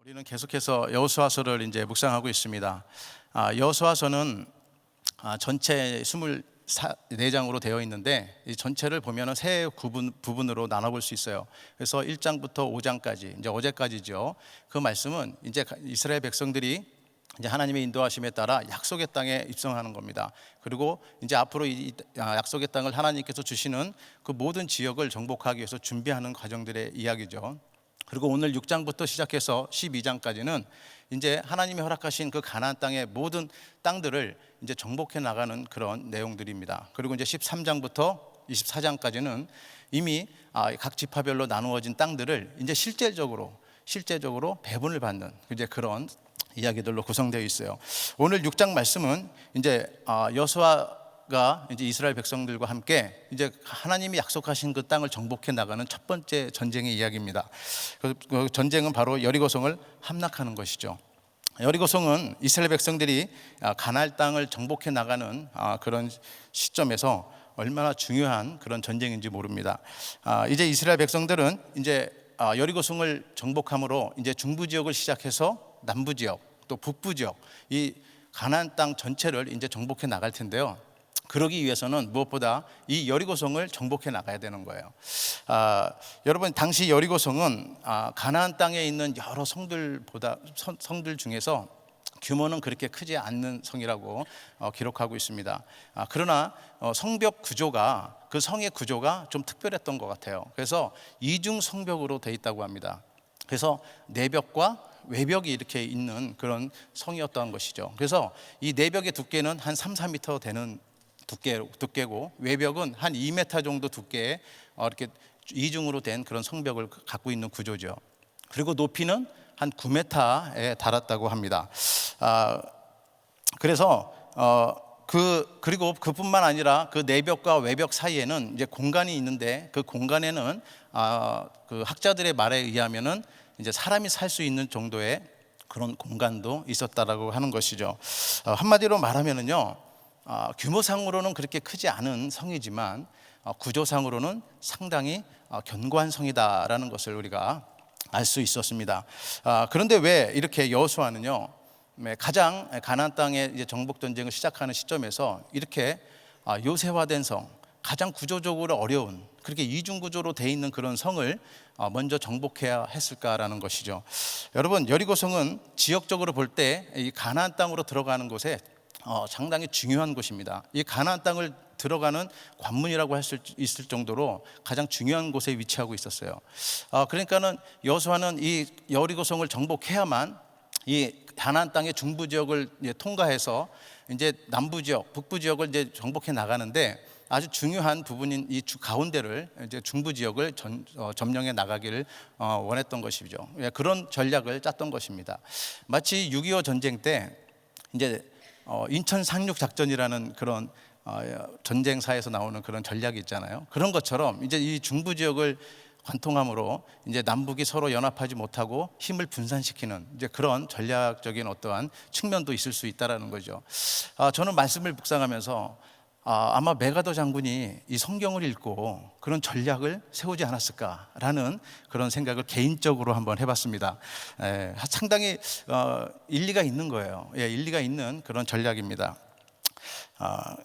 우리는 계속해서 여호수아서를 이제 묵상하고 있습니다. 여호수아서는 전체 24장으로 되어 있는데 이 전체를 보면은 세 부분으로 나눠볼 수 있어요. 그래서 1장부터 5장까지 이제 어제까지죠. 그 말씀은 이제 이스라엘 백성들이 이제 하나님의 인도하심에 따라 약속의 땅에 입성하는 겁니다. 그리고 이제 앞으로 이 약속의 땅을 하나님께서 주시는 그 모든 지역을 정복하기 위해서 준비하는 과정들의 이야기죠. 그리고 오늘 6장부터 시작해서 12장까지는 이제 하나님이 허락하신 그 가나안 땅의 모든 땅들을 이제 정복해 나가는 그런 내용들입니다. 그리고 이제 13장부터 24장까지는 이미 각 지파별로 나누어진 땅들을 이제 실제적으로 배분을 받는 이제 그런 이야기들로 구성되어 있어요. 오늘 6장 말씀은 이제 여호수아가 이제 이스라엘 백성들과 함께 이제 하나님이 약속하신 그 땅을 정복해 나가는 첫 번째 전쟁의 이야기입니다. 그 전쟁은 바로 여리고성을 함락하는 것이죠. 여리고성은 이스라엘 백성들이 가나안 땅을 정복해 나가는 그런 시점에서 얼마나 중요한 그런 전쟁인지 모릅니다. 이제 이스라엘 백성들은 이제 여리고성을 정복함으로 이제 중부 지역을 시작해서 남부 지역 또 북부 지역 이 가나안 땅 전체를 이제 정복해 나갈 텐데요. 그러기 위해서는 무엇보다 이 여리고성을 정복해 나가야 되는 거예요. 여러분 당시 여리고성은 가나안 땅에 있는 여러 성들 중에서 규모는 그렇게 크지 않는 성이라고 기록하고 있습니다. 그러나 성벽 구조가 그 성의 구조가 좀 특별했던 것 같아요. 그래서 이중 성벽으로 되어 있다고 합니다. 그래서 내벽과 외벽이 이렇게 있는 그런 성이었던 것이죠. 그래서 이 내벽의 두께는 한 3, 4m 되는 두께고 외벽은 한 2m 정도 두께의 이렇게 이중으로 된 그런 성벽을 갖고 있는 구조죠. 그리고 높이는 한 9m에 달았다고 합니다. 그래서 그리고 그뿐만 아니라 그 내벽과 외벽 사이에는 이제 공간이 있는데 그 공간에는 그 학자들의 말에 의하면은 이제 사람이 살 수 있는 정도의 그런 공간도 있었다라고 하는 것이죠. 한마디로 말하면은요, 규모상으로는 그렇게 크지 않은 성이지만 구조상으로는 상당히 견고한 성이다라는 것을 우리가 알 수 있었습니다. 그런데 왜 이렇게 여호수아는요, 가장 가나안 땅의 이제 정복 전쟁을 시작하는 시점에서 이렇게 요새화된 성, 가장 구조적으로 어려운 그렇게 이중 구조로 돼 있는 그런 성을 먼저 정복해야 했을까라는 것이죠. 여러분 여리고성은 지역적으로 볼 때 이 가나안 땅으로 들어가는 곳에 상당히 중요한 곳입니다. 이 가나안 땅을 들어가는 관문이라고 할 수 있을 정도로 가장 중요한 곳에 위치하고 있었어요. 그러니까는 여호수아는 이 여리고성을 정복해야만 이 가나안 땅의 중부 지역을 통과해서 이제 남부 지역, 북부 지역을 이제 정복해 나가는데 아주 중요한 부분인 이 가운데를 이제 중부 지역을 점령해 나가기를 원했던 것이죠. 그런 전략을 짰던 것입니다. 마치 6.25 전쟁 때 이제 인천 상륙 작전이라는 그런 전쟁사에서 나오는 그런 전략이 있잖아요. 그런 것처럼 이제 이 중부 지역을 관통함으로 이제 남북이 서로 연합하지 못하고 힘을 분산시키는 이제 그런 전략적인 어떠한 측면도 있을 수 있다라는 거죠. 저는 말씀을 묵상하면서 아마 메가더 장군이 이 성경을 읽고 그런 전략을 세우지 않았을까라는 그런 생각을 개인적으로 한번 해봤습니다. 상당히 일리가 있는 거예요. 일리가 있는 그런 전략입니다.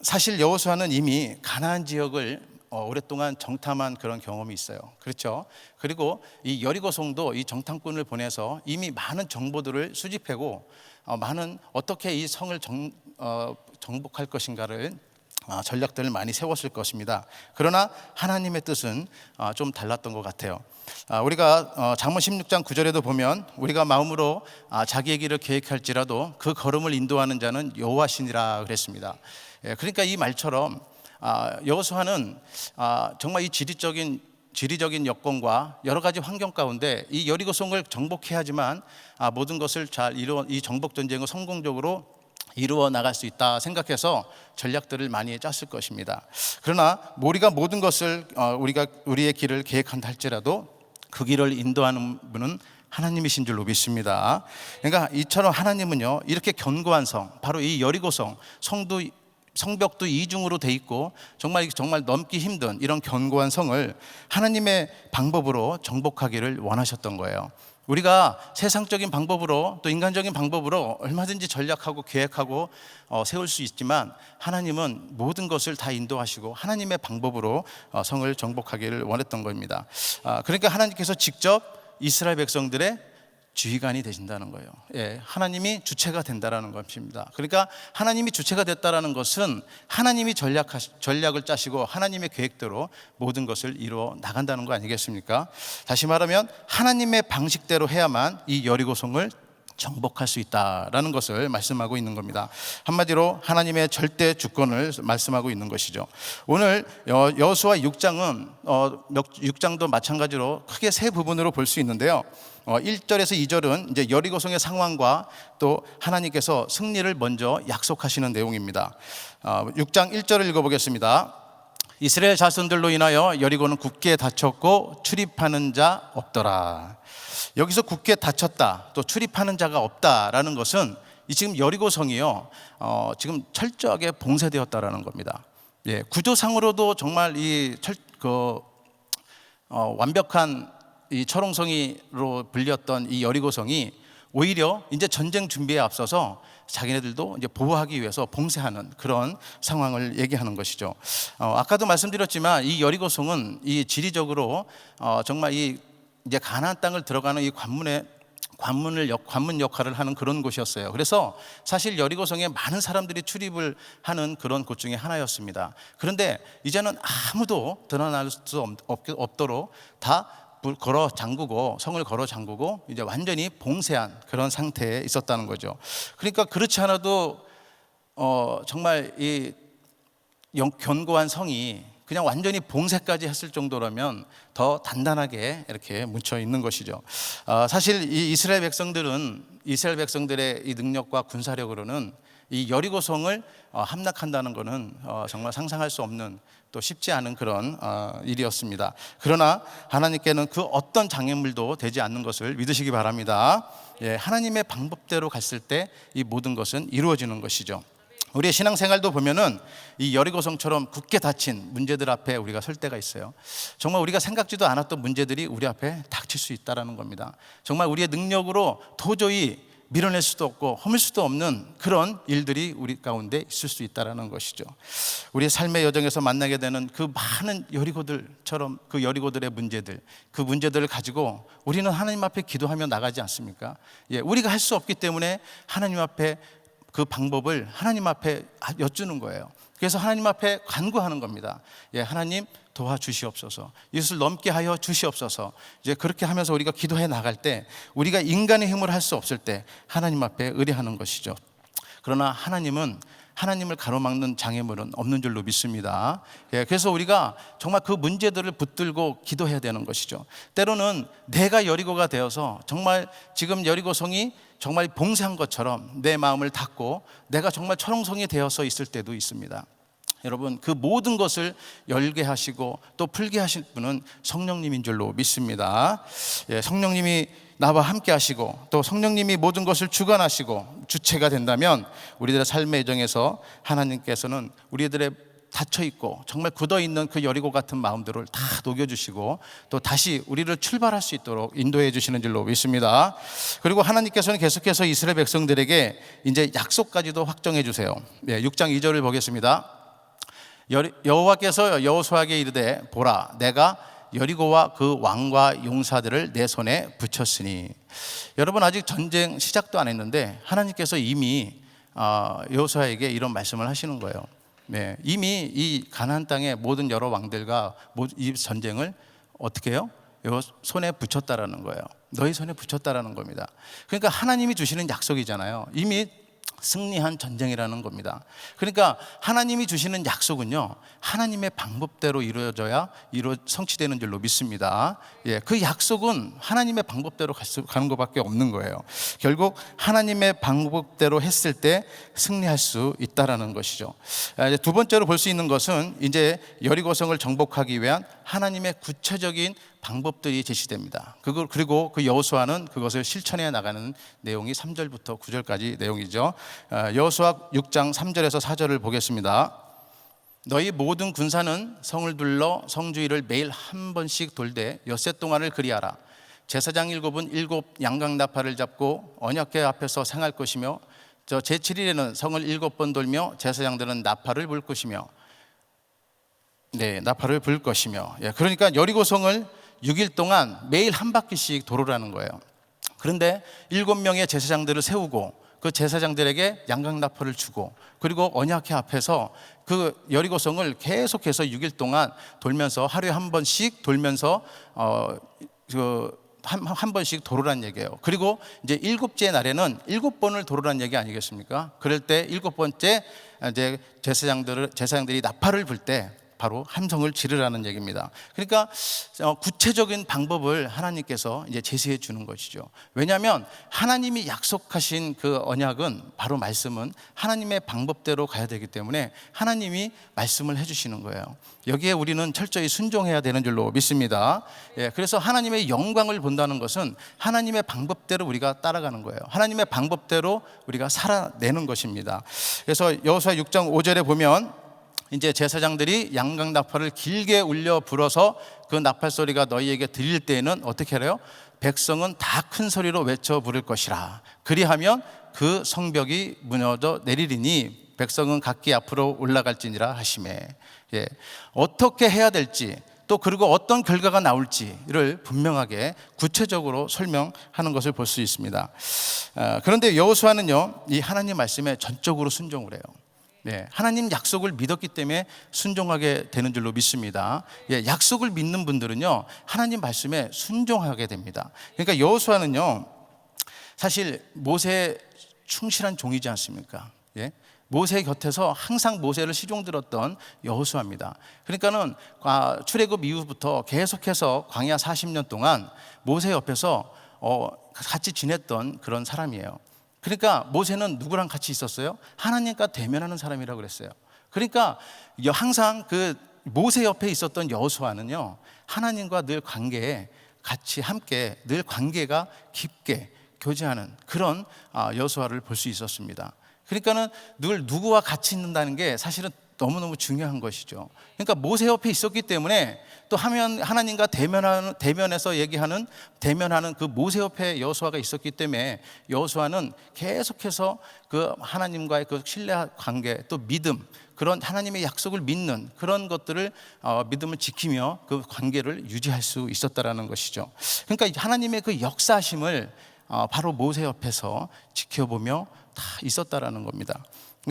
사실 여호수아는 이미 가나안 지역을 오랫동안 정탐한 그런 경험이 있어요. 그렇죠? 그리고 이 여리고성도 이 정탐꾼을 보내서 이미 많은 정보들을 수집하고 많은 어떻게 이 성을 정복할 것인가를 전략들을 많이 세웠을 것입니다. 그러나 하나님의 뜻은 좀 달랐던 것 같아요. 우리가 잠언 16장 9절에도 보면 우리가 마음으로 자기의 길을 계획할지라도 그 걸음을 인도하는 자는 여호와시니라 그랬습니다. 그러니까 이 말처럼 여호수아는 정말 이 지리적인 여건과 여러 가지 환경 가운데 이 여리고성을 정복해야지만 모든 것을 이 정복 전쟁을 성공적으로 이루어 나갈 수 있다 생각해서 전략들을 많이 짰을 것입니다. 그러나 우리가 모든 것을 우리의 길을 계획한다 할지라도 그 길을 인도하는 분은 하나님이신 줄로 믿습니다. 그러니까 이처럼 하나님은요 이렇게 견고한 성, 바로 이 여리고성 성벽도 이중으로 돼 있고 정말 넘기 힘든 이런 견고한 성을 하나님의 방법으로 정복하기를 원하셨던 거예요. 우리가 세상적인 방법으로 또 인간적인 방법으로 얼마든지 전략하고 계획하고 세울 수 있지만 하나님은 모든 것을 다 인도하시고 하나님의 방법으로 성을 정복하기를 원했던 겁니다. 그러니까 하나님께서 직접 이스라엘 백성들의 주의관이 되신다는 거예요. 예, 하나님이 주체가 된다라는 것입니다. 그러니까 하나님이 주체가 됐다라는 것은 하나님이 전략을 짜시고 하나님의 계획대로 모든 것을 이루어 나간다는 거 아니겠습니까? 다시 말하면 하나님의 방식대로 해야만 이 여리고성을 정복할 수 있다라는 것을 말씀하고 있는 겁니다. 한마디로 하나님의 절대 주권을 말씀하고 있는 것이죠. 오늘 여호수아 6장은 6장도 마찬가지로 크게 세 부분으로 볼 수 있는데요. 1절에서 2절은 이제 여리고성의 상황과 또 하나님께서 승리를 먼저 약속하시는 내용입니다. 6장 1절을 읽어보겠습니다. 이스라엘 자손들로 인하여 여리고는 굳게 닫혔고 출입하는 자 없더라. 여기서 굳게 닫혔다, 또 출입하는 자가 없다라는 것은 이 지금 여리고성이요, 지금 철저하게 봉쇄되었다라는 겁니다. 예, 구조상으로도 정말 완벽한 이 철옹성이로 불렸던 이 여리고성이 오히려 이제 전쟁 준비에 앞서서 자기네들도 이제 보호하기 위해서 봉쇄하는 그런 상황을 얘기하는 것이죠. 아까도 말씀드렸지만 이 여리고성은 이 지리적으로 정말 이 이제 가나안 땅을 들어가는 이 관문 역할을 하는 그런 곳이었어요. 그래서 사실 여리고성에 많은 사람들이 출입을 하는 그런 곳 중에 하나였습니다. 그런데 이제는 아무도 드러날 수 없도록 다 걸어 잠그고, 성을 걸어 잠그고 이제 완전히 봉쇄한 그런 상태에 있었다는 거죠. 그러니까 그렇지 않아도 정말 이 견고한 성이 그냥 완전히 봉쇄까지 했을 정도라면 더 단단하게 이렇게 묻혀 있는 것이죠. 사실 이 이스라엘 백성들의 이 능력과 군사력으로는 이 여리고성을 함락한다는 것은 정말 상상할 수 없는, 또 쉽지 않은 그런 일이었습니다. 그러나 하나님께는 그 어떤 장애물도 되지 않는 것을 믿으시기 바랍니다. 예, 하나님의 방법대로 갔을 때 이 모든 것은 이루어지는 것이죠. 우리의 신앙생활도 보면은 이 여리고성처럼 굳게 닫힌 문제들 앞에 우리가 설 때가 있어요. 정말 우리가 생각지도 않았던 문제들이 우리 앞에 닥칠 수 있다는 겁니다. 정말 우리의 능력으로 도저히 밀어낼 수도 없고 허물 수도 없는 그런 일들이 우리 가운데 있을 수 있다는 것이죠. 우리의 삶의 여정에서 만나게 되는 그 많은 여리고들처럼 그 여리고들의 문제들, 그 문제들을 가지고 우리는 하나님 앞에 기도하며 나가지 않습니까? 예, 우리가 할 수 없기 때문에 하나님 앞에 그 방법을 하나님 앞에 여쭈는 거예요. 그래서 하나님 앞에 간구하는 겁니다. 예, 하나님 도와주시옵소서, 이것을 넘게 하여 주시옵소서. 이제 그렇게 하면서 우리가 기도해 나갈 때, 우리가 인간의 힘으로 할 수 없을 때 하나님 앞에 의뢰하는 것이죠. 그러나 하나님을 가로막는 장애물은 없는 줄로 믿습니다. 예, 그래서 우리가 정말 그 문제들을 붙들고 기도해야 되는 것이죠. 때로는 내가 여리고가 되어서 정말 지금 여리고성이 정말 봉쇄한 것처럼 내 마음을 닫고 내가 정말 철옹성이 되어서 있을 때도 있습니다. 여러분, 그 모든 것을 열게 하시고 또 풀게 하실 분은 성령님인 줄로 믿습니다. 예, 성령님이 나와 함께 하시고 또 성령님이 모든 것을 주관하시고 주체가 된다면 우리들의 삶의 여정에서 하나님께서는 우리들의 닫혀있고 정말 굳어있는 그 여리고 같은 마음들을 다 녹여주시고 또 다시 우리를 출발할 수 있도록 인도해 주시는 줄로 믿습니다. 그리고 하나님께서는 계속해서 이스라엘 백성들에게 이제 약속까지도 확정해 주세요. 6장 2절을 보겠습니다. 여호와께서 여호수아에게 이르되 보라, 내가 여리고와 그 왕과 용사들을 내 손에 붙였으니. 여러분, 아직 전쟁 시작도 안 했는데 하나님께서 이미 여호수아에게 이런 말씀을 하시는 거예요. 네, 이미 이 가나안 땅의 모든 여러 왕들과 이 전쟁을 어떻게 해요? 손에 붙였다라는 거예요. 너희 손에 붙였다라는 겁니다. 그러니까 하나님이 주시는 약속이잖아요. 이미 승리한 전쟁이라는 겁니다. 그러니까 하나님이 주시는 약속은요, 하나님의 방법대로 이루어져야 성취되는 줄로 믿습니다. 예, 그 약속은 하나님의 방법대로 가는 것밖에 없는 거예요. 결국 하나님의 방법대로 했을 때 승리할 수 있다라는 것이죠. 두 번째로 볼 수 있는 것은 이제 여리고성을 정복하기 위한 하나님의 구체적인 방법들이 제시됩니다. 그리고 그 여호수아는 그것을 실천해 나가는 내용이 3절부터 9절까지 내용이죠. 여호수아 6장 3절에서 4절을 보겠습니다. 너희 모든 군사는 성을 둘러 성 주위를 매일 한 번씩 돌되 엿새 동안을 그리하라. 제사장 일곱은 일곱 양강 나팔을 잡고 언약궤 앞에서 생할 것이며 제7일에는 성을 7번 돌며 제사장들은 나팔을 불 것이며 나팔을 불 것이며 그러니까 여리고성을 6일 동안 매일 한 바퀴씩 도르라는 거예요. 그런데 7명의 제사장들을 세우고 그 제사장들에게 양강 나팔을 주고 그리고 언약궤 앞에서 그 여리고성을 계속해서 6일 동안 돌면서 하루에 한 번씩 돌면서 한 번씩 도르란 얘기예요. 그리고 이제 7째 날에는 7번을 도르란 얘기 아니겠습니까? 그럴 때 7번째 이제 제사장들이 나팔을 불 때 바로 함성을 지르라는 얘기입니다. 그러니까 구체적인 방법을 하나님께서 이제 제시해 주는 것이죠. 왜냐하면 하나님이 약속하신 그 언약은 바로 말씀은 하나님의 방법대로 가야 되기 때문에 하나님이 말씀을 해주시는 거예요. 여기에 우리는 철저히 순종해야 되는 줄로 믿습니다. 그래서 하나님의 영광을 본다는 것은 하나님의 방법대로 우리가 따라가는 거예요. 하나님의 방법대로 우리가 살아내는 것입니다. 그래서 여호수아 6장 5절에 보면 이제 제사장들이 양강 나팔을 길게 울려 불어서 그 나팔 소리가 너희에게 들릴 때에는 어떻게 해요? 백성은 다 큰 소리로 외쳐 부를 것이라. 그리하면 그 성벽이 무너져 내리리니 백성은 각기 앞으로 올라갈지니라 하시매. 어떻게 해야 될지 또 그리고 어떤 결과가 나올지를 분명하게 구체적으로 설명하는 것을 볼 수 있습니다. 그런데 여호수아는요, 이 하나님 말씀에 전적으로 순종을 해요. 하나님 약속을 믿었기 때문에 순종하게 되는 줄로 믿습니다. 약속을 믿는 분들은요, 하나님 말씀에 순종하게 됩니다. 그러니까 여호수아는요, 사실 모세의 충실한 종이지 않습니까? 모세 곁에서 항상 모세를 시종들었던 여호수아입니다. 그러니까는 출애굽 이후부터 계속해서 광야 40년 동안 모세 옆에서 같이 지냈던 그런 사람이에요. 그러니까 모세는 누구랑 같이 있었어요? 하나님과 대면하는 사람이라고 그랬어요. 그러니까 항상 그 모세 옆에 있었던 여호수아는요, 하나님과 늘 관계에 같이 함께 늘 관계가 깊게 교제하는 그런 여호수아를 볼 수 있었습니다. 그러니까는 늘 누구와 같이 있는다는 게 사실은 너무너무 중요한 것이죠. 그러니까 모세 옆에 있었기 때문에 또 하나님과 대면해서 대면하는 그 모세 옆에 여호수아가 있었기 때문에 여호수아는 계속해서 그 하나님과의 그 신뢰 관계 또 믿음, 그런 하나님의 약속을 믿는 그런 것들을 믿음을 지키며 그 관계를 유지할 수 있었다라는 것이죠. 그러니까 하나님의 그 역사심을 바로 모세 옆에서 지켜보며 다 있었다라는 겁니다.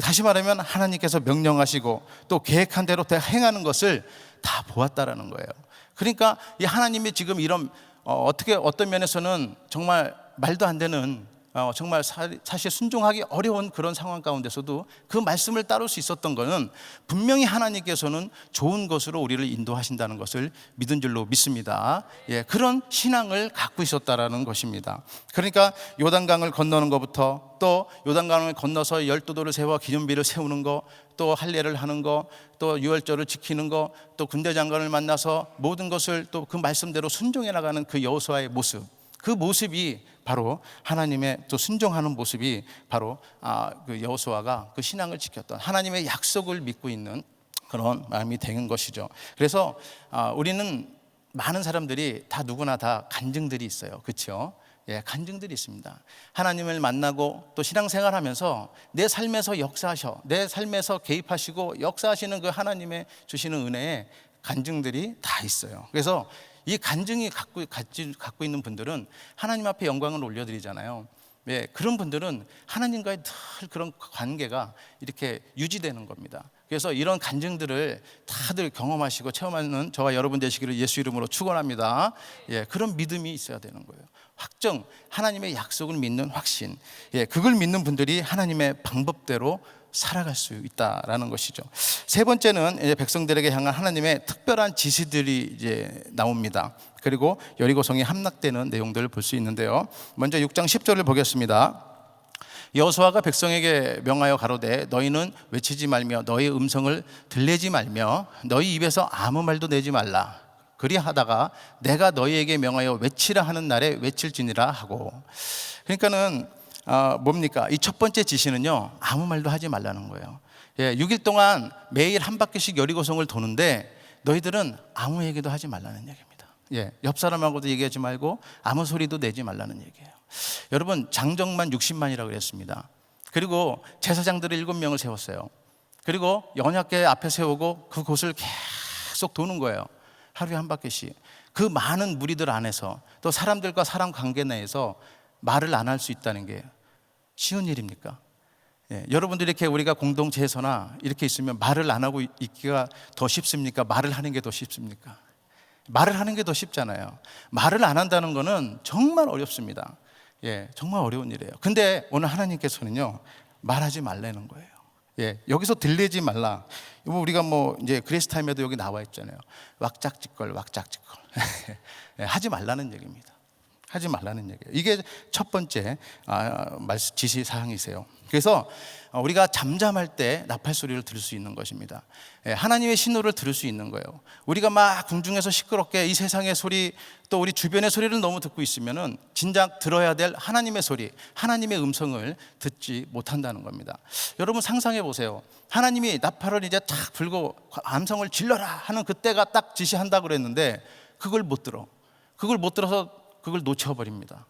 다시 말하면 하나님께서 명령하시고 또 계획한 대로 다 행하는 것을 다 보았다라는 거예요. 그러니까 이 하나님이 지금 이런 어떤 면에서는 정말 말도 안 되는 정말 사실 순종하기 어려운 그런 상황 가운데서도 그 말씀을 따를 수 있었던 것은 분명히 하나님께서는 좋은 것으로 우리를 인도하신다는 것을 믿은 줄로 믿습니다. 그런 신앙을 갖고 있었다라는 것입니다. 그러니까 요단강을 건너는 것부터 또 요단강을 건너서 12돌을 세워 기념비를 세우는 것, 또 할례를 하는 것, 또 유월절을 지키는 것, 또 군대 장관을 만나서 모든 것을 또 그 말씀대로 순종해 나가는 그 여호수아의 모습, 그 모습이 바로 하나님의 또 순종하는 모습이 바로 그 여호수아가 그 신앙을 지켰던 하나님의 약속을 믿고 있는 그런 마음이 된 것이죠. 그래서 우리는 많은 사람들이 다 누구나 다 간증들이 있어요. 그렇죠? 간증들이 있습니다. 하나님을 만나고 또 신앙생활하면서 내 삶에서 내 삶에서 개입하시고 역사하시는 그 하나님의 주시는 은혜에 간증들이 다 있어요. 그래서 이 간증이 갖고 있는 분들은 하나님 앞에 영광을 올려드리잖아요. 그런 분들은 하나님과의 늘 그런 관계가 이렇게 유지되는 겁니다. 그래서 이런 간증들을 다들 경험하시고 체험하는 저와 여러분 되시기를 예수 이름으로 축원합니다. 그런 믿음이 있어야 되는 거예요. 확정, 하나님의 약속을 믿는 확신, 그걸 믿는 분들이 하나님의 방법대로 살아갈 수 있다라는 것이죠. 세 번째는 이제 백성들에게 향한 하나님의 특별한 지시들이 이제 나옵니다. 그리고 여리고성이 함락되는 내용들을 볼 수 있는데요. 먼저 6장 10절을 보겠습니다. 여호수아가 백성에게 명하여 가로되 너희는 외치지 말며 너희 음성을 들리지 말며 너희 입에서 아무 말도 내지 말라. 그리하다가 내가 너희에게 명하여 외치라 하는 날에 외칠지니라 하고. 그러니까는 뭡니까? 이 첫 번째 지시는요, 아무 말도 하지 말라는 거예요. 6일 동안 매일 한 바퀴씩 여리고성을 도는데 너희들은 아무 얘기도 하지 말라는 얘기입니다. 옆 사람하고도 얘기하지 말고 아무 소리도 내지 말라는 얘기예요. 여러분, 장정만 60만이라고 그랬습니다. 그리고 제사장들을 7명을 세웠어요. 그리고 연약궤 앞에 세우고 그곳을 계속 도는 거예요. 하루에 한 바퀴씩. 그 많은 무리들 안에서, 또 사람들과 사람 관계 내에서 말을 안 할 수 있다는 게 쉬운 일입니까? 여러분들 이렇게 우리가 공동체에서나 이렇게 있으면 말을 안 하고 있기가 더 쉽습니까? 말을 하는 게 더 쉽습니까? 말을 하는 게 더 쉽잖아요. 말을 안 한다는 거는 정말 어렵습니다. 정말 어려운 일이에요. 근데 오늘 하나님께서는요, 말하지 말라는 거예요. 여기서 들리지 말라. 우리가 이제 그레이스 타임에도 여기 나와 있잖아요. 왁짝지껄. 하지 말라는 얘기입니다. 하지 말라는 얘기예요. 이게 첫 번째 지시 사항이세요. 그래서 우리가 잠잠할 때 나팔 소리를 들을 수 있는 것입니다. 하나님의 신호를 들을 수 있는 거예요. 우리가 막 궁중에서 시끄럽게 이 세상의 소리, 또 우리 주변의 소리를 너무 듣고 있으면은 진작 들어야 될 하나님의 소리, 하나님의 음성을 듣지 못한다는 겁니다. 여러분 상상해 보세요. 하나님이 나팔을 이제 탁 불고 암성을 질러라 하는 그때가 딱 지시한다고 그랬는데 그걸 못 들어. 그걸 못 들어서 그걸 놓쳐버립니다.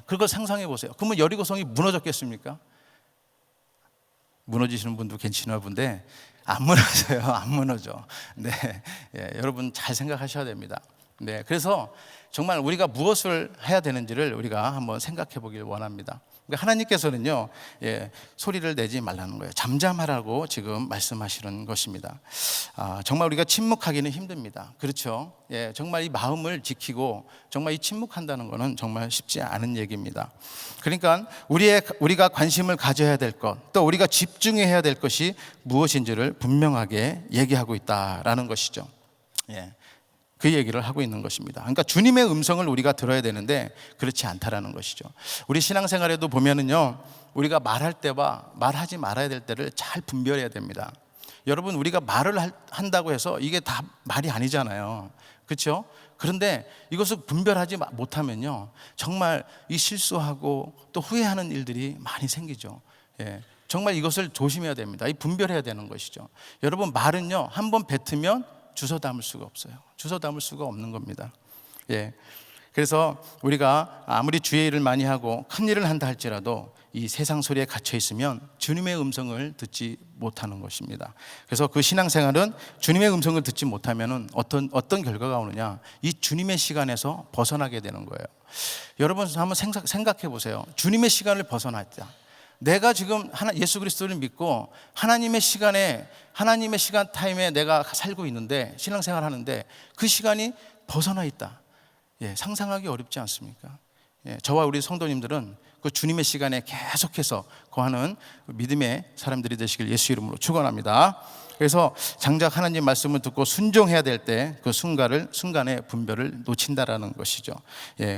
그걸 상상해 보세요. 그러면 여리고성이 무너졌겠습니까? 무너지시는 분도 괜찮은 분데 안 무너져요. 안 무너져. 여러분 잘 생각하셔야 됩니다. 그래서 정말 우리가 무엇을 해야 되는지를 우리가 한번 생각해 보길 원합니다. 그러니까 하나님께서는요, 소리를 내지 말라는 거예요. 잠잠하라고 지금 말씀하시는 것입니다. 정말 우리가 침묵하기는 힘듭니다. 그렇죠? 정말 이 마음을 지키고 정말 이 침묵한다는 것은 정말 쉽지 않은 얘기입니다. 그러니까 우리가 관심을 가져야 될 것, 또 우리가 집중해야 될 것이 무엇인지를 분명하게 얘기하고 있다라는 것이죠. 그 얘기를 하고 있는 것입니다. 그러니까 주님의 음성을 우리가 들어야 되는데 그렇지 않다라는 것이죠. 우리 신앙생활에도 보면은요, 우리가 말할 때와 말하지 말아야 될 때를 잘 분별해야 됩니다. 여러분, 우리가 말을 한다고 해서 이게 다 말이 아니잖아요. 그렇죠? 그런데 이것을 분별하지 못하면요, 정말 이 실수하고 또 후회하는 일들이 많이 생기죠. 정말 이것을 조심해야 됩니다. 이 분별해야 되는 것이죠. 여러분, 말은요, 한번 뱉으면 주워 담을 수가 없어요. 주워 담을 수가 없는 겁니다. 그래서 우리가 아무리 주의 일을 많이 하고 큰 일을 한다 할지라도 이 세상 소리에 갇혀 있으면 주님의 음성을 듣지 못하는 것입니다. 그래서 그 신앙생활은 주님의 음성을 듣지 못하면 어떤 결과가 오느냐, 이 주님의 시간에서 벗어나게 되는 거예요. 여러분 한번 생각해 보세요. 주님의 시간을 벗어났다. 내가 지금 예수 그리스도를 믿고 하나님의 시간 타임에 내가 살고 있는데, 신앙생활 하는데 그 시간이 벗어나 있다. 상상하기 어렵지 않습니까? 저와 우리 성도님들은 그 주님의 시간에 계속해서 거하는 믿음의 사람들이 되시길 예수 이름으로 축원합니다. 그래서 장작 하나님 말씀을 듣고 순종해야 될 때 그 순간의 분별을 놓친다라는 것이죠.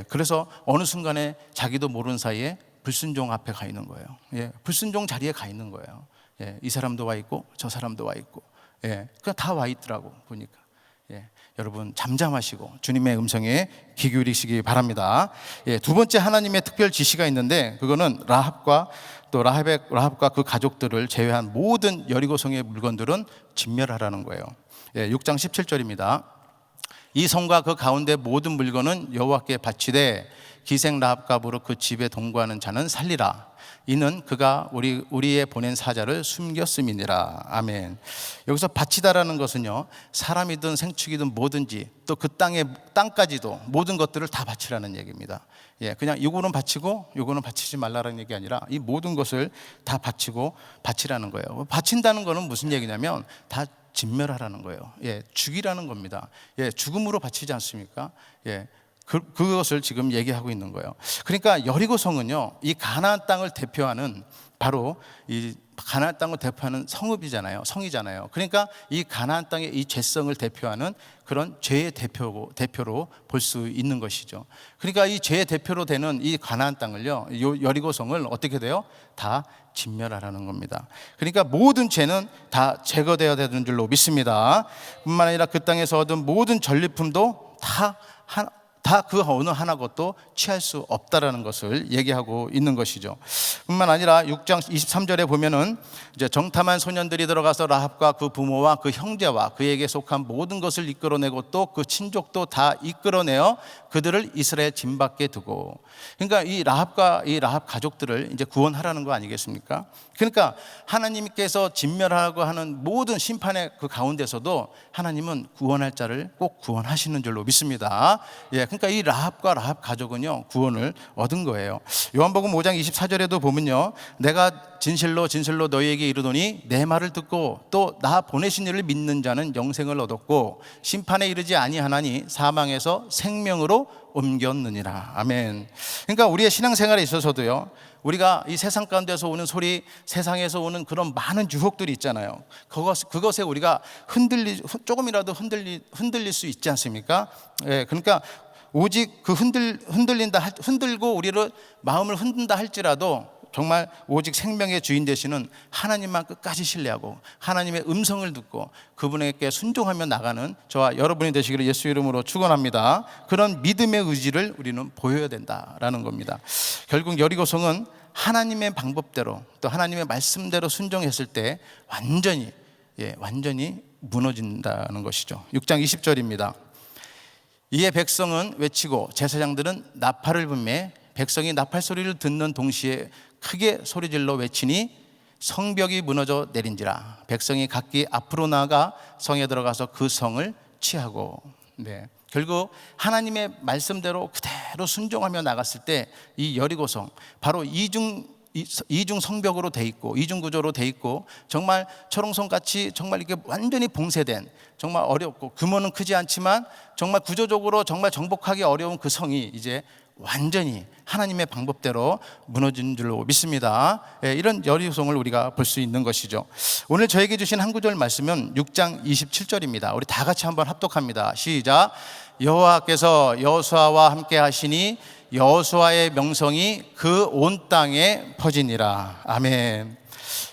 그래서 어느 순간에 자기도 모르는 사이에 불순종 앞에 가 있는 거예요. 불순종 자리에 가 있는 거예요. 이 사람도 와 있고 저 사람도 와 있고, 그냥 다 와 있더라고 보니까. 여러분 잠잠하시고 주님의 음성에 귀 기울이시기 바랍니다. 두 번째 하나님의 특별 지시가 있는데, 그거는 라합과 그 가족들을 제외한 모든 여리고성의 물건들은 진멸하라는 거예요. 6장 17절입니다. 이 성과 그 가운데 모든 물건은 여호와께 바치되 기생 라합갑으로 그 집에 동거하는 자는 살리라. 이는 그가 우리의 보낸 사자를 숨겼음이니라. 아멘. 여기서 바치다라는 것은요, 사람이든 생축이든 뭐든지 또 그 땅까지도 모든 것들을 다 바치라는 얘기입니다. 그냥 이거는 바치고 이거는 바치지 말라는 얘기 아니라 이 모든 것을 다 바치라는 거예요. 바친다는 거는 무슨 얘기냐면 다 진멸하라는 거예요. 죽이라는 겁니다. 죽음으로 바치지 않습니까? 그것을 지금 얘기하고 있는 거예요. 그러니까 여리고성은요, 이 가나안 땅을 대표하는, 바로 이 가나안 땅을 대표하는 성이잖아요. 그러니까 이 가나안 땅의 이 죄성을 대표하는 그런 죄의 대표로 볼 수 있는 것이죠. 그러니까 이 죄의 대표로 되는 이 가나안 땅을요, 여리고성을 어떻게 돼요? 다 진멸하라는 겁니다. 그러니까 모든 죄는 다 제거되어야 되는 줄로 믿습니다. 뿐만 아니라 그 땅에서 얻은 모든 전리품도 다 다 그 어느 하나 것도 취할 수 없다라는 것을 얘기하고 있는 것이죠. 뿐만 아니라 6장 23절에 보면은 이제 정탐한 소년들이 들어가서 라합과 그 부모와 그 형제와 그에게 속한 모든 것을 이끌어내고 또 그 친족도 다 이끌어내어 그들을 이스라엘 진 밖에 두고, 그러니까 이 라합과 이 라합 가족들을 이제 구원하라는 거 아니겠습니까? 그러니까 하나님께서 진멸하고 하는 모든 심판의 그 가운데서도 하나님은 구원할 자를 꼭 구원하시는 줄로 믿습니다. 예, 그러니까 이 라합과 라합 가족은요 구원을 얻은 거예요. 요한복음 5장 24절에도 보면요, 내가 진실로 진실로 너희에게 이르노니 내 말을 듣고 또 나 보내신 이를 믿는 자는 영생을 얻었고 심판에 이르지 아니하나니 사망에서 생명으로 옮겼느니라. 아멘. 그러니까 우리의 신앙생활에 있어서도요, 우리가 이 세상 가운데서 오는 소리, 세상에서 오는 그런 많은 유혹들이 있잖아요. 그것에 우리가 조금이라도 흔들릴 수 있지 않습니까? 예, 그러니까 오직 그 흔들고 우리를 마음을 흔든다 할지라도 정말 오직 생명의 주인 되시는 하나님만 끝까지 신뢰하고 하나님의 음성을 듣고 그분에게 순종하며 나가는 저와 여러분이 되시기를 예수 이름으로 축원합니다. 그런 믿음의 의지를 우리는 보여야 된다라는 겁니다. 결국 여리고성은 하나님의 방법대로 또 하나님의 말씀대로 순종했을 때 완전히 무너진다는 것이죠. 6장 20절입니다. 이에 백성은 외치고 제사장들은 나팔을 불매 백성이 나팔 소리를 듣는 동시에 크게 소리질러 외치니 성벽이 무너져 내린지라. 백성이 각기 앞으로 나아가 성에 들어가서 그 성을 취하고. 네. 결국 하나님의 말씀대로 그대로 순종하며 나갔을 때 이 여리고성, 바로 이중 성벽으로 돼 있고 이중 구조로 돼 있고 정말 철옹성 같이 정말 이렇게 완전히 봉쇄된, 정말 어렵고 규모는 크지 않지만 정말 구조적으로 정말 정복하기 어려운 그 성이 이제 완전히 하나님의 방법대로 무너진 줄로 믿습니다. 이런 여리고성을 우리가 볼 수 있는 것이죠. 오늘 저에게 주신 한 구절 말씀은 6장 27절입니다. 우리 다 같이 한번 합독합니다. 시작. 여호와께서 여호수아와 함께 하시니 여호수아의 명성이 그 온 땅에 퍼지니라. 아멘.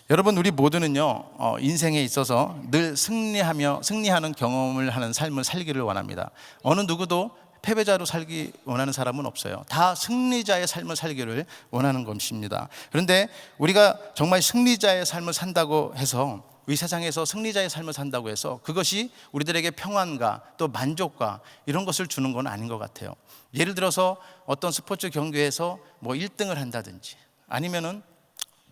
여러분, 우리 모두는요 인생에 있어서 늘 승리하는 경험을 하는 삶을 살기를 원합니다. 어느 누구도 패배자로 살기 원하는 사람은 없어요. 다 승리자의 삶을 살기를 원하는 것입니다. 그런데 우리가 정말 승리자의 삶을 산다고 해서, 이 세상에서 승리자의 삶을 산다고 해서 그것이 우리들에게 평안과 또 만족과 이런 것을 주는 건 아닌 것 같아요. 예를 들어서 어떤 스포츠 경기에서 뭐 1등을 한다든지, 아니면은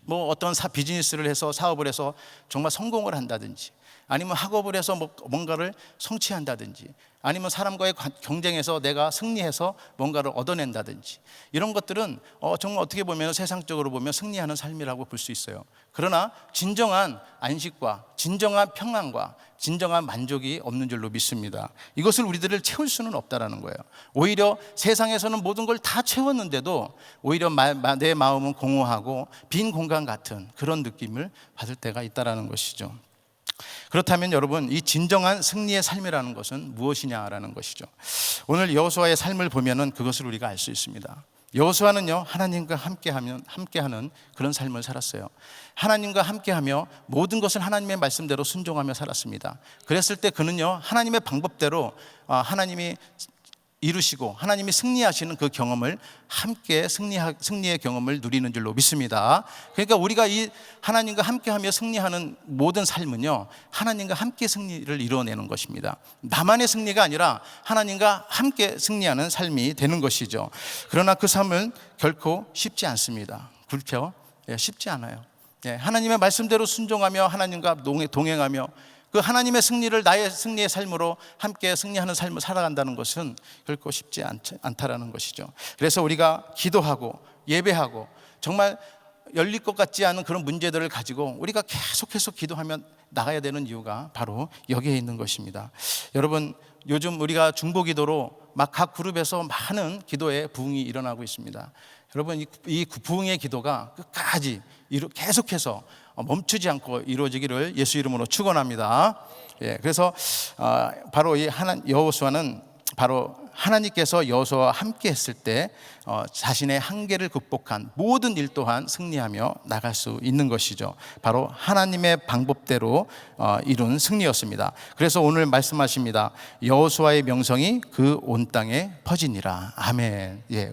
뭐 어떤 비즈니스를 해서 사업을 해서 정말 성공을 한다든지, 아니면 학업을 해서 뭔가를 성취한다든지, 아니면 사람과의 경쟁에서 내가 승리해서 뭔가를 얻어낸다든지, 이런 것들은 정말 어떻게 보면 세상적으로 보면 승리하는 삶이라고 볼 수 있어요. 그러나 진정한 안식과 진정한 평안과 진정한 만족이 없는 줄로 믿습니다. 이것을 우리들을 채울 수는 없다라는 거예요. 오히려 세상에서는 모든 걸 다 채웠는데도 오히려 내 마음은 공허하고 빈 공간 같은 그런 느낌을 받을 때가 있다라는 것이죠. 그렇다면 여러분, 이 진정한 승리의 삶이라는 것은 무엇이냐라는 것이죠. 오늘 여호수아의 삶을 보면은 그것을 우리가 알 수 있습니다. 여호수아는요 하나님과 함께하는 그런 삶을 살았어요. 하나님과 함께하며 모든 것을 하나님의 말씀대로 순종하며 살았습니다. 그랬을 때 그는요 하나님의 방법대로 하나님이 이루시고 하나님이 승리하시는 그 경험을 함께 승리의 경험을 누리는 줄로 믿습니다. 그러니까 우리가 이 하나님과 함께하며 승리하는 모든 삶은요 하나님과 함께 승리를 이루어내는 것입니다. 나만의 승리가 아니라 하나님과 함께 승리하는 삶이 되는 것이죠. 그러나 그 삶은 결코 쉽지 않습니다. 그렇죠? 쉽지 않아요. 하나님의 말씀대로 순종하며 하나님과 동행하며 그 하나님의 승리를 나의 승리의 삶으로 함께 승리하는 삶을 살아간다는 것은 결코 쉽지 않다라는 것이죠. 그래서 우리가 기도하고 예배하고 정말 열릴 것 같지 않은 그런 문제들을 가지고 우리가 계속해서 기도하며 나가야 되는 이유가 바로 여기에 있는 것입니다. 여러분, 요즘 우리가 중보기도로 막 각 그룹에서 많은 기도의 부흥이 일어나고 있습니다. 여러분, 이 부흥의 기도가 끝까지 계속해서 멈추지 않고 이루어지기를 예수 이름으로 축원합니다. 그래서 바로 이 여호수아는 바로 하나님께서 여호수아와 함께 했을 때 자신의 한계를 극복한 모든 일 또한 승리하며 나갈 수 있는 것이죠. 바로 하나님의 방법대로 이룬 승리였습니다. 그래서 오늘 말씀하십니다. 여호수아의 명성이 그 온 땅에 퍼지니라. 아멘. 예,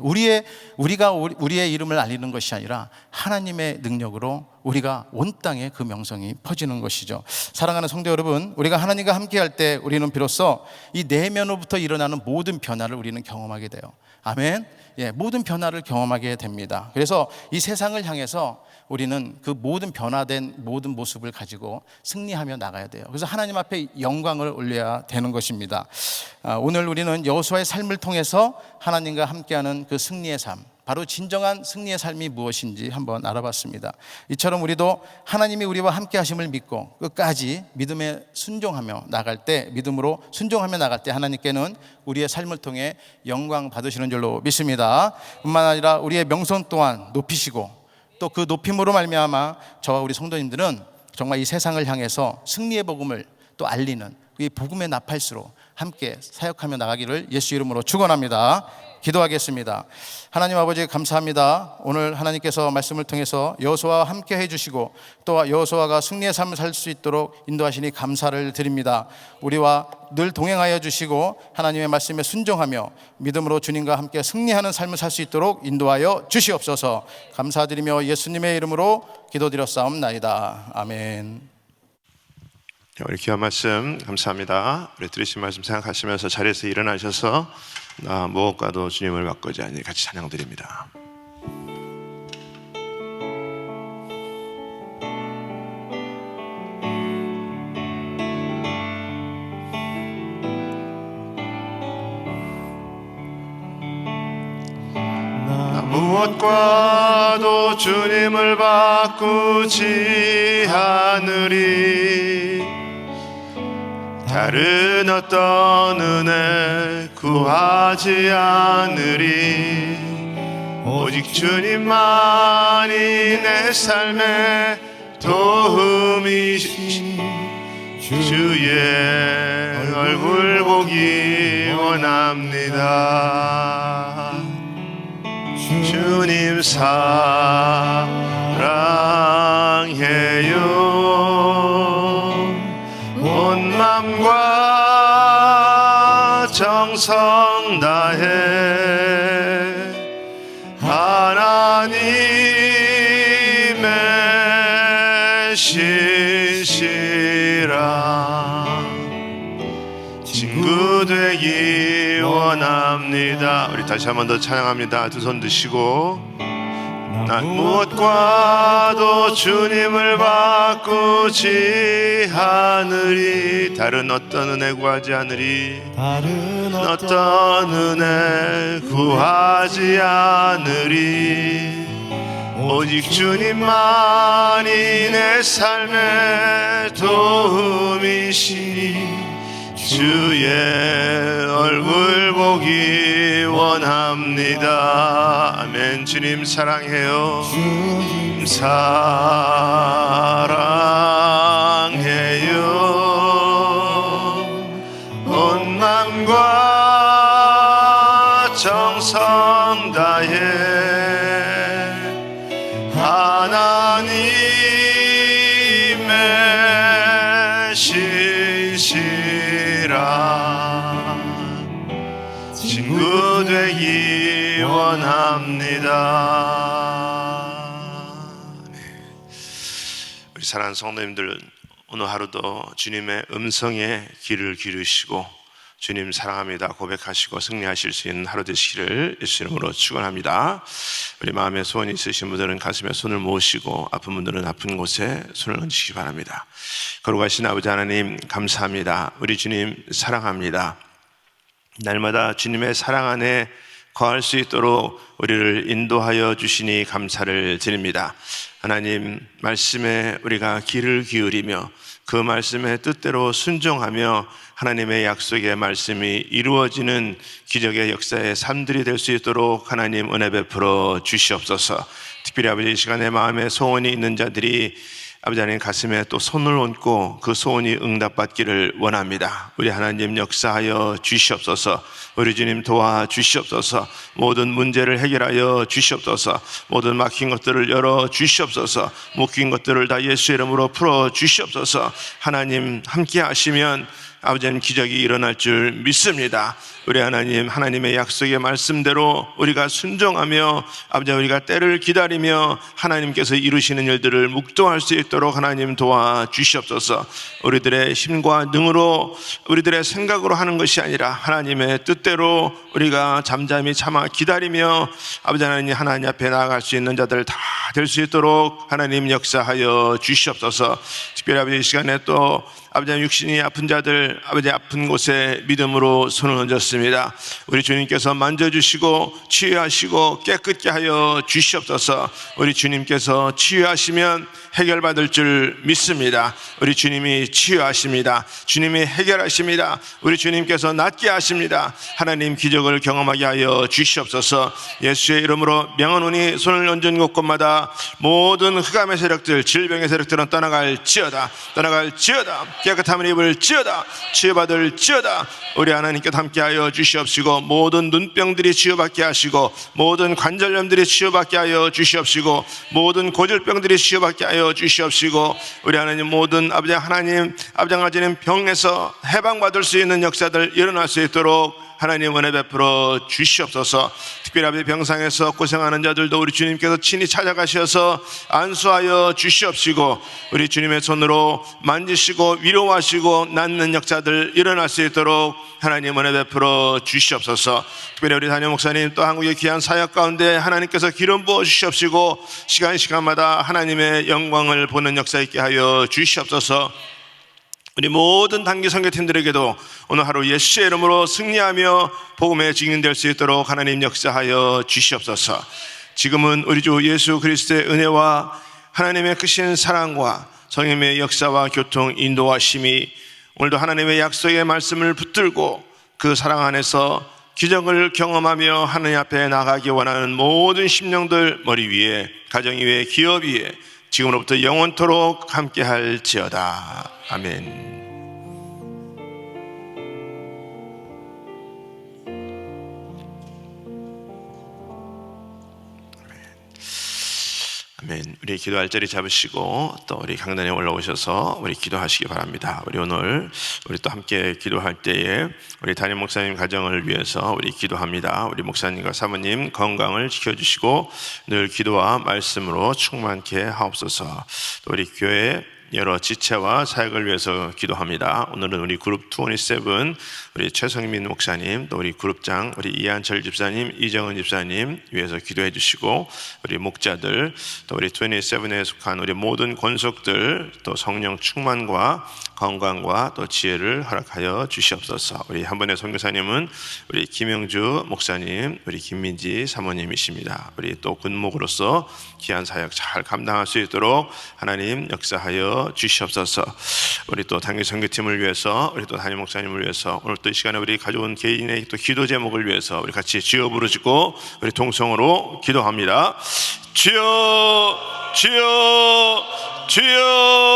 우리가 우리의 이름을 알리는 것이 아니라 하나님의 능력으로 우리가 온 땅에 그 명성이 퍼지는 것이죠. 사랑하는 성도 여러분, 우리가 하나님과 함께할 때 우리는 비로소 이 내면으로부터 일어나는 모든 변화를 우리는 경험하게 돼요. 아멘. 예, 모든 변화를 경험하게 됩니다. 그래서 이 세상을 향해서 우리는 그 모든 변화된 모든 모습을 가지고 승리하며 나가야 돼요. 그래서 하나님 앞에 영광을 올려야 되는 것입니다. 오늘 우리는 여호수아의 삶을 통해서 하나님과 함께하는 그 승리의 삶, 바로 진정한 승리의 삶이 무엇인지 한번 알아봤습니다. 이처럼 우리도 하나님이 우리와 함께 하심을 믿고 끝까지 믿음에 순종하며 나갈 때, 믿음으로 순종하며 나갈 때 하나님께는 우리의 삶을 통해 영광 받으시는 줄로 믿습니다. 뿐만 아니라 우리의 명성 또한 높이시고, 또 그 높임으로 말미암아 저와 우리 성도님들은 정말 이 세상을 향해서 승리의 복음을 또 알리는 이 복음의 나팔수로 함께 사역하며 나가기를 예수 이름으로 축원합니다. 기도하겠습니다. 하나님 아버지 감사합니다. 오늘 하나님께서 말씀을 통해서 여호수아와 함께 해주시고 또 여호수아가 승리의 삶을 살 수 있도록 인도하시니 감사를 드립니다. 우리와 늘 동행하여 주시고 하나님의 말씀에 순종하며 믿음으로 주님과 함께 승리하는 삶을 살 수 있도록 인도하여 주시옵소서. 감사드리며 예수님의 이름으로 기도드렸사옵나이다. 아멘. 우리 귀한 말씀 감사합니다. 우리 들으신 말씀 생각하시면서 자리에서 일어나셔서 무엇과도 주님을 바꾸지 않니 같이 찬양드립니다. 무엇과도 주님을 바꾸지 않으리. 다른 어떤 은혜 구하지 않으리. 오직 주님만이 내 삶의 도움이시. 주의 얼굴 보기 원합니다. 주님 사랑해요. 온 맘과 정성 다해 하나님의 신실한 친구 되기 원합니다. 우리 다시 한 번 더 찬양합니다. 두 손 드시고 난 무엇과도 주님을 바꾸지 않으리. 다른 어떤 은혜 구하지 않으리. 다른 어떤 은혜 구하지 않으리. 오직 주님만이 내 삶의 도움이시니. 주의 얼굴 보기 원합니다. 아멘. 주님 사랑해요. 주님 사랑해요. 온 맘과 정성 다해 하나님의 신실한 친구 되기 원합니다. 네. 우리 사랑하는 성도님들, 오늘 하루도 주님의 음성에 귀를 기르시고 주님 사랑합니다 고백하시고 승리하실 수 있는 하루 되시기를 예수 이름으로 축원합니다. 우리 마음에 소원이 있으신 분들은 가슴에 손을 모으시고 아픈 분들은 아픈 곳에 손을 얹으시기 바랍니다. 거룩하신 아버지 하나님 감사합니다. 우리 주님 사랑합니다. 날마다 주님의 사랑 안에 거할 수 있도록 우리를 인도하여 주시니 감사를 드립니다. 하나님 말씀에 우리가 귀를 기울이며 그 말씀의 뜻대로 순종하며 하나님의 약속의 말씀이 이루어지는 기적의 역사의 삶들이 될 수 있도록 하나님 은혜 베풀어 주시옵소서. 특별히 아버지 이 시간에 마음에 소원이 있는 자들이 아버지 하나님 가슴에 또 손을 얹고 그 소원이 응답받기를 원합니다. 우리 하나님 역사하여 주시옵소서. 우리 주님 도와주시옵소서. 모든 문제를 해결하여 주시옵소서. 모든 막힌 것들을 열어 주시옵소서. 묶인 것들을 다 예수의 이름으로 풀어 주시옵소서. 하나님 함께 하시면 아버지는 기적이 일어날 줄 믿습니다. 우리 하나님, 하나님의 약속의 말씀대로 우리가 순종하며 아버지 우리가 때를 기다리며 하나님께서 이루시는 일들을 묵도할 수 있도록 하나님 도와주시옵소서. 우리들의 힘과 능으로 우리들의 생각으로 하는 것이 아니라 하나님의 뜻대로 우리가 잠잠히 참아 기다리며 아버지 하나님 앞에 나아갈 수 있는 자들 다 될 수 있도록 하나님 역사하여 주시옵소서. 특별히 아버지 이 시간에 또 아버지 육신이 아픈 자들 아버지 아픈 곳에 믿음으로 손을 얹었습니다. 우리 주님께서 만져주시고 치유하시고 깨끗게 하여 주시옵소서. 우리 주님께서 치유하시면 해결받을 줄 믿습니다. 우리 주님이 치유하십니다. 주님이 해결하십니다. 우리 주님께서 낫게 하십니다. 하나님 기적을 경험하게 하여 주시옵소서. 예수의 이름으로 명하노니 손을 얹은 곳곳마다 모든 흑암의 세력들 질병의 세력들은 떠나갈지어다. 떠나갈지어다. 깨끗함을 입을지어다. 치유받을지어다. 우리 하나님께서 함께하여 주시옵시고 모든 눈병들이 치유받게 하시고 모든 관절염들이 치유받게 하여 주시옵시고 모든 고질병들이 치유받게 하여 주시옵시고 우리 하나님 모든 아버지 하나님 아버지는 병에서 해방받을 수 있는 역사들 일어날 수 있도록 하나님 은혜 베풀어 주시옵소서. 특별히 아버지 병상에서 고생하는 자들도 우리 주님께서 친히 찾아가셔서 안수하여 주시옵시고 우리 주님의 손으로 만지시고 위로하시고 낫는 역사들 일어날 수 있도록 하나님 은혜 베풀어 주시옵소서. 특별히 우리 담임 목사님 또 한국의 귀한 사역 가운데 하나님께서 기름 부어 주시옵시고 시간마다 하나님의 영광을 보는 역사 있게 하여 주시옵소서. 우리 모든 단기 선교팀들에게도 오늘 하루 예수의 이름으로 승리하며 복음의 증인될 수 있도록 하나님 역사하여 주시옵소서. 지금은 우리 주 예수 그리스도의 은혜와 하나님의 크신 사랑과 성령의 역사와 교통 인도하심이 오늘도 하나님의 약속의 말씀을 붙들고 그 사랑 안에서 기적을 경험하며 하나님 앞에 나가기 원하는 모든 심령들 머리 위에 가정 위에 기업 위에 지금으로부터 영원토록 함께 할지어다. 아멘. 아멘. 우리 기도할 자리 잡으시고 또 우리 강단에 올라오셔서 우리 기도하시기 바랍니다. 우리 오늘 우리 또 함께 기도할 때에 우리 담임 목사님 가정을 위해서 우리 기도합니다. 우리 목사님과 사모님 건강을 지켜주시고 늘 기도와 말씀으로 충만케 하옵소서. 또 우리 교회 여러 지체와 사역을 위해서 기도합니다. 오늘은 우리 그룹 27 우리 최성민 목사님 또 우리 그룹장 우리 이한철 집사님 이정은 집사님 위해서 기도해 주시고 우리 목자들 또 우리 27에 속한 우리 모든 권속들 또 성령 충만과 건강과 또 지혜를 허락하여 주시옵소서. 우리 한 번의 선교사님은 우리 김영주 목사님 우리 김민지 사모님이십니다. 우리 또 군목으로서 귀한 사역 잘 감당할 수 있도록 하나님 역사하여 주시옵소서. 우리 또 단기 선교팀을 위해서 우리 또 담임 목사님을 위해서 오늘 또 이 시간에 우리 가져온 개인의 또 기도 제목을 위해서 우리 같이 주여 부르시고 우리 동성으로 기도합니다. 주여 주여 주여